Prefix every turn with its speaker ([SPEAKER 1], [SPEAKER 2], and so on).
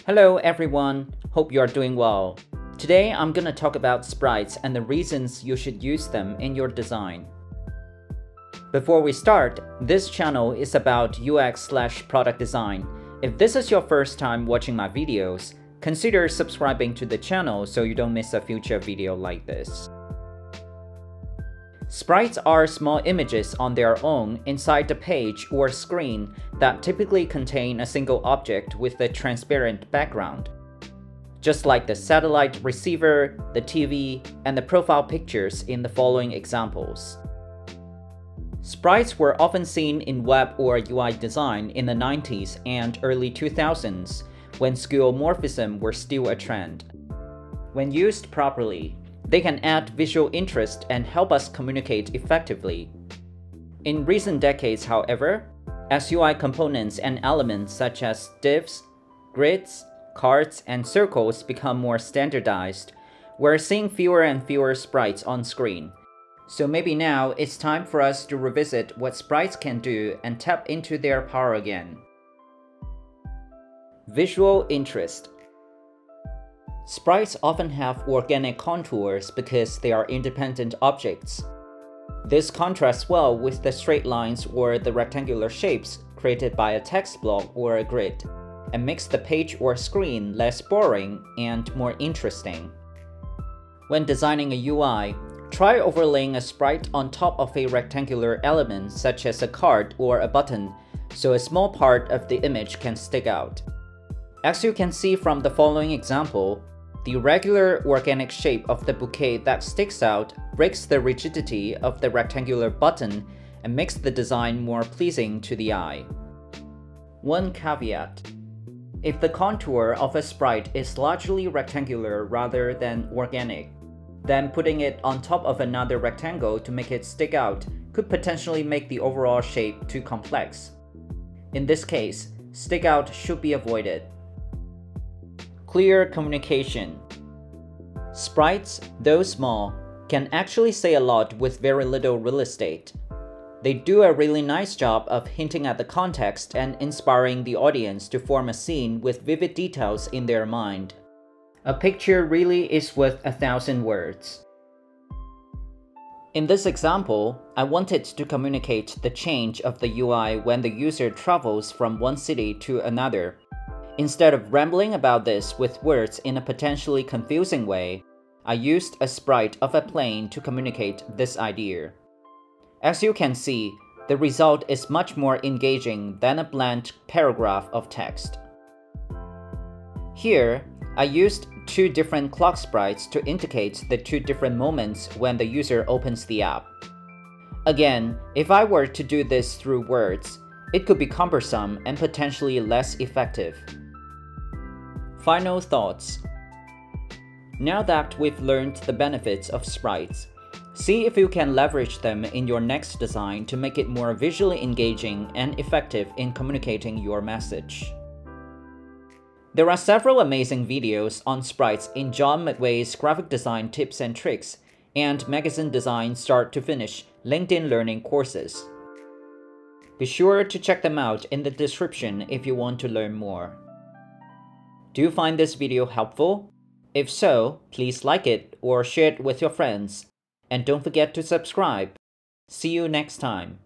[SPEAKER 1] Hello everyone, hope you are doing well. Today I'm gonna talk about sprites and the reasons you should use them in your design. Before we start, this channel is about UX/product design. If this is your first time watching my videos, consider subscribing to the channel so you don't miss a future video like this. Sprites are small images on their own inside the page or screen that typically contain a single object with a transparent background. Just like the satellite receiver, the TV, and the profile pictures in the following examples. Sprites were often seen in web or UI design in the 90s and early 2000s, when skeuomorphism were still a trend. When used properly, they can add visual interest and help us communicate effectively. In recent decades, however, as UI components and elements such as divs, grids, cards, and circles become more standardized, we're seeing fewer and fewer sprites on screen. So maybe now it's time for us to revisit what sprites can do and tap into their power again. Visual interest. Sprites often have organic contours because they are independent objects. This contrasts well with the straight lines or the rectangular shapes created by a text block or a grid, and makes the page or screen less boring and more interesting. When designing a UI, try overlaying a sprite on top of a rectangular element such as a card or a button, so a small part of the image can stick out. As you can see from the following example, the regular organic shape of the bouquet that sticks out breaks the rigidity of the rectangular button and makes the design more pleasing to the eye. One caveat: if the contour of a sprite is largely rectangular rather than organic, then putting it on top of another rectangle to make it stick out could potentially make the overall shape too complex. In this case, stick out should be avoided. Clear communication. Sprites, though small, can actually say a lot with very little real estate. They do a really nice job of hinting at the context and inspiring the audience to form a scene with vivid details in their mind. A picture really is worth 1,000 words. In this example, I wanted to communicate the change of the UI when the user travels from one city to another. Instead of rambling about this with words in a potentially confusing way, I used a sprite of a plane to communicate this idea. As you can see, the result is much more engaging than a blank paragraph of text. Here, I used two different clock sprites to indicate the two different moments when the user opens the app. Again, if I were to do this through words, it could be cumbersome and potentially less effective. Final thoughts. Now that we've learned the benefits of sprites, see if you can leverage them in your next design to make it more visually engaging and effective in communicating your message. There are several amazing videos on sprites in John McWay's Graphic Design Tips and Tricks and Magazine Design Start to Finish LinkedIn Learning courses. Be sure to check them out in the description if you want to learn more. Do you find this video helpful? If so, please like it or share it with your friends. And don't forget to subscribe. See you next time.